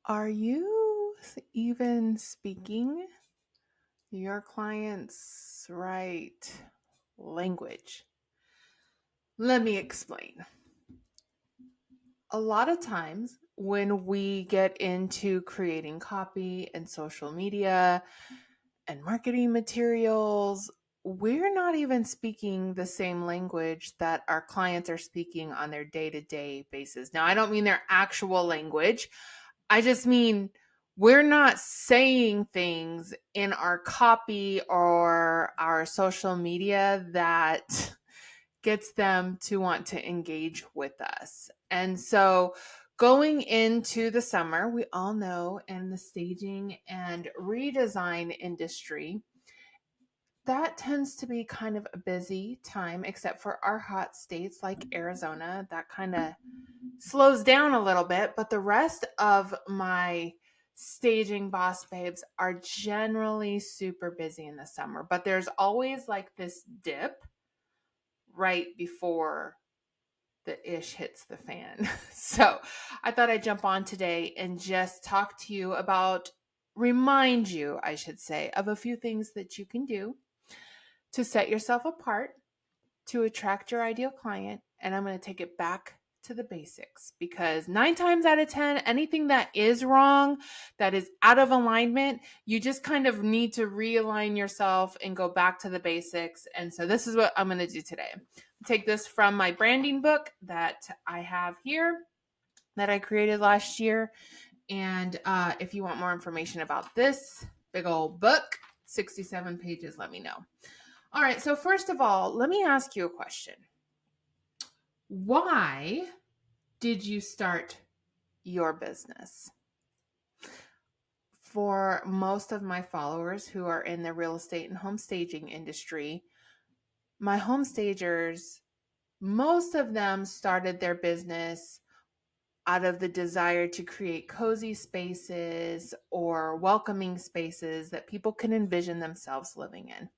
Are you even speaking your client's right language? Let me explain. A lot of times when we get into creating copy and social media and marketing materials, we're not even speaking the same language that our clients are speaking on their day to day basis. Now, I don't mean their actual language. I just mean we're not saying things in our copy or our social media that gets them to want to engage with us. And so going into the summer, we all know in the staging and redesign industry, that tends to be kind of a busy time, except for our hot states like Arizona. That kind of slows down a little bit, but the rest of my staging boss babes are generally super busy in the summer. But there's always like this dip right before the ish hits the fan. So I thought I'd jump on today and just talk to you about, remind you, I should say, of a few things that you can do to set yourself apart, to attract your ideal client. And I'm going to take it back to the basics because 9 times out of 10, anything that is wrong, that is out of alignment, you just kind of need to realign yourself and go back to the basics. And so this is what I'm going to do today. Take this from my branding book that I have here that I created last year. And if you want more information about this big old book, 67 pages, let me know. All right, so first of all, let me ask you a question. Why did you start your business? For most of my followers who are in the real estate and home staging industry, my home stagers, most of them started their business out of the desire to create cozy spaces or welcoming spaces that people can envision themselves living in.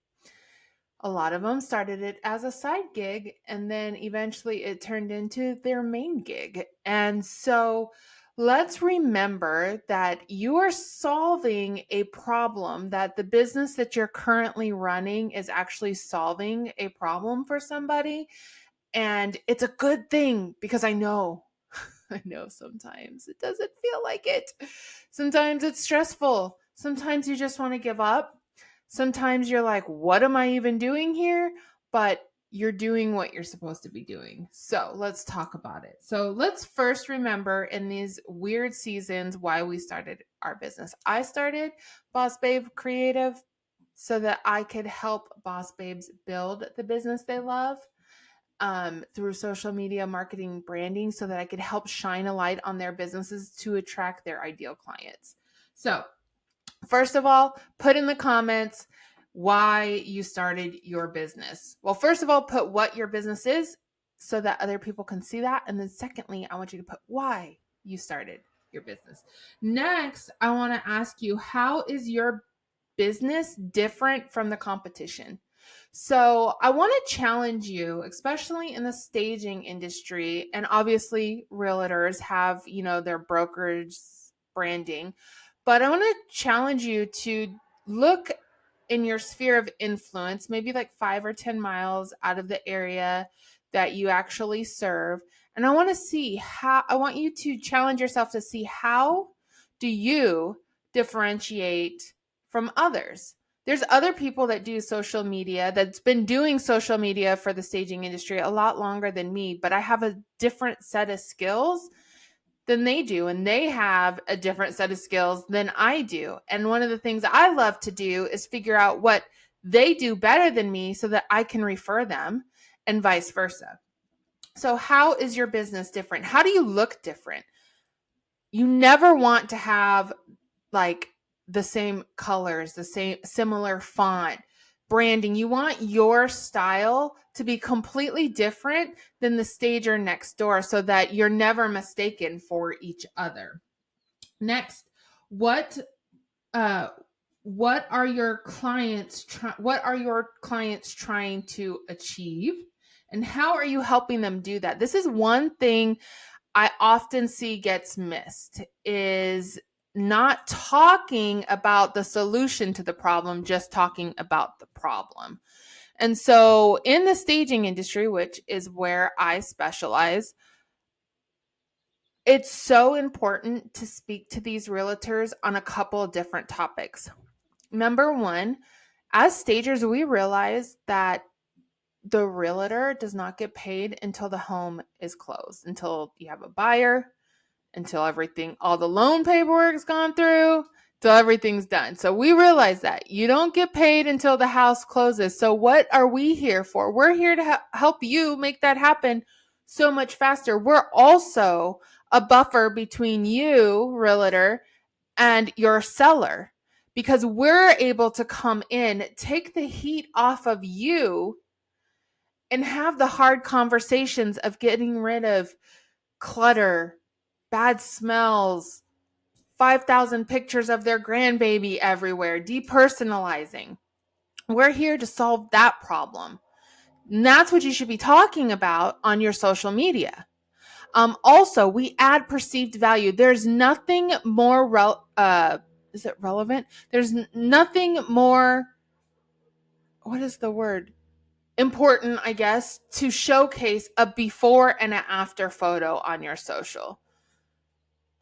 A lot of them started it as a side gig, and then eventually it turned into their main gig. And so let's remember that you are solving a problem, that the business that you're currently running is actually solving a problem for somebody. And it's a good thing because I know, I know sometimes it doesn't feel like it. Sometimes it's stressful. Sometimes you just want to give up. Sometimes you're like, what am I even doing here? But you're doing what you're supposed to be doing. So let's talk about it. So let's first remember in these weird seasons why we started our business. I started Boss Babe Creative so that I could help boss babes build the business they love through social media marketing branding so that I could help shine a light on their businesses to attract their ideal clients. So, first of all, put in the comments why you started your business. Well, first of all, put what your business is so that other people can see that. And then, secondly, I want you to put why you started your business. Next, I want to ask you, how is your business different from the competition? So I want to challenge you, especially in the staging industry, and obviously realtors have, their brokerage branding, but I want to challenge you to look in your sphere of influence, maybe like 5 or 10 miles out of the area that you actually serve. And I want you to challenge yourself to see how do you differentiate from others. There's other people that do social media that's been doing social media for the staging industry a lot longer than me, but I have a different set of skills than they do, and they have a different set of skills than I do. And one of the things I love to do is figure out what they do better than me so that I can refer them and vice versa. So how is your business different? How do you look different? You never want to have like the same colors, the same similar font, branding. You want your style to be completely different than the stager next door so that you're never mistaken for each other. Next, what uh what are your clients trying to achieve, and how are you helping them do that? This is one thing I often see gets missed is not talking about the solution to the problem, just talking about the problem. And so in the staging industry, which is where I specialize, it's so important to speak to these realtors on a couple of different topics. Number one, as stagers, we realize that the realtor does not get paid until the home is closed, until you have a buyer, until all the loan paperwork's gone through, till everything's done. So we realize that you don't get paid until the house closes. So what are we here for? We're here to help you make that happen so much faster. We're also a buffer between you, realtor, and your seller, because we're able to come in, take the heat off of you, and have the hard conversations of getting rid of clutter, bad smells, 5,000 pictures of their grandbaby everywhere, depersonalizing. We're here to solve that problem. And that's what you should be talking about on your social media. Also, we add perceived value. There's nothing more is it relevant? There's nothing more, what is the word? Important, I guess, to showcase a before and an after photo on your social.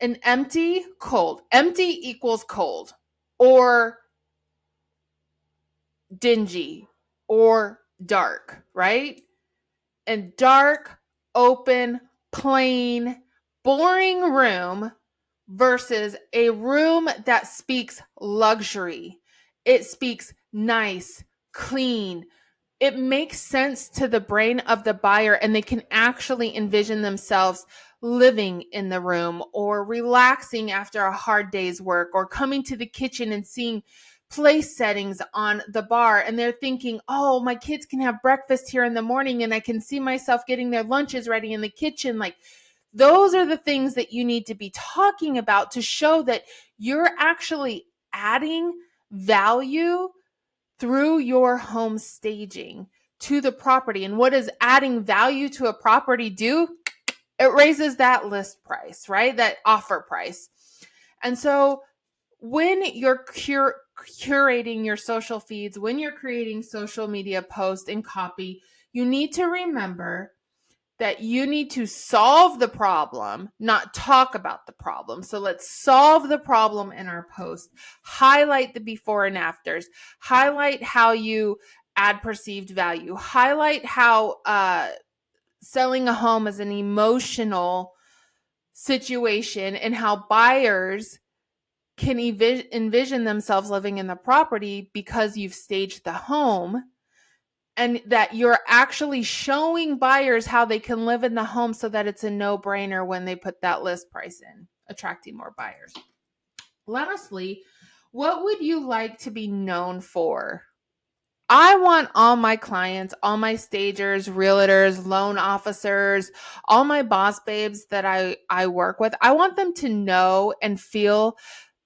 An empty, cold. Empty equals cold or dingy or dark, right? And dark, open, plain, boring room versus a room that speaks luxury. It speaks nice, clean. It makes sense to the brain of the buyer, and they can actually envision themselves living in the room or relaxing after a hard day's work or coming to the kitchen and seeing place settings on the bar, and they're thinking, oh, my kids can have breakfast here in the morning and I can see myself getting their lunches ready in the kitchen. Like, those are the things that you need to be talking about to show that you're actually adding value through your home staging to the property. And what does adding value to a property do? It raises that list price, right? That offer price. And so when you're curating your social feeds, when you're creating social media posts and copy, you need to remember that you need to solve the problem, not talk about the problem. So let's solve the problem in our post. Highlight the before and afters. Highlight how you add perceived value. Highlight how selling a home is an emotional situation and how buyers can envision themselves living in the property because you've staged the home, and that you're actually showing buyers how they can live in the home so that it's a no-brainer when they put that list price in, attracting more buyers. Lastly, what would you like to be known for? I want all my clients, all my stagers, realtors, loan officers, all my boss babes that I work with, I want them to know and feel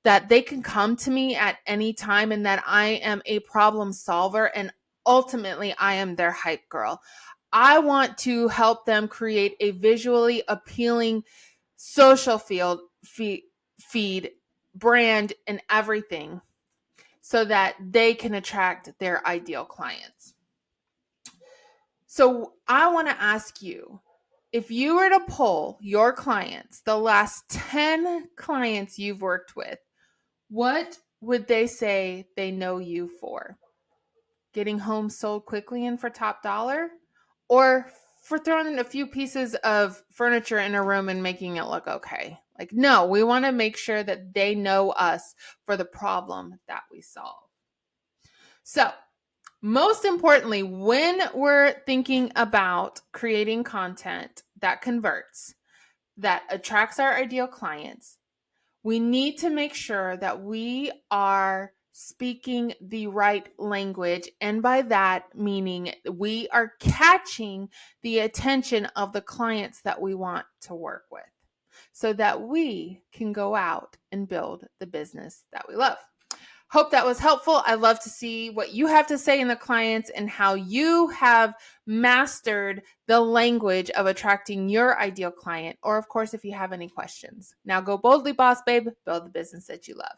that they can come to me at any time and that I am a problem solver, and ultimately I am their hype girl. I want to help them create a visually appealing social feed, brand, and everything so that they can attract their ideal clients. So I want to ask you, if you were to poll your clients, the last 10 clients you've worked with, what would they say they know you for? Getting homes sold quickly and for top dollar? Or for throwing in a few pieces of furniture in a room and making it look okay? Like, no, we want to make sure that they know us for the problem that we solve. So, most importantly, when we're thinking about creating content that converts, that attracts our ideal clients, we need to make sure that we are speaking the right language. And by that, meaning we are catching the attention of the clients that we want to work with so that we can go out and build the business that we love. Hope that was helpful. I love to see what you have to say in the clients and how you have mastered the language of attracting your ideal client. Or, of course, if you have any questions. Now go boldly, boss babe, build the business that you love.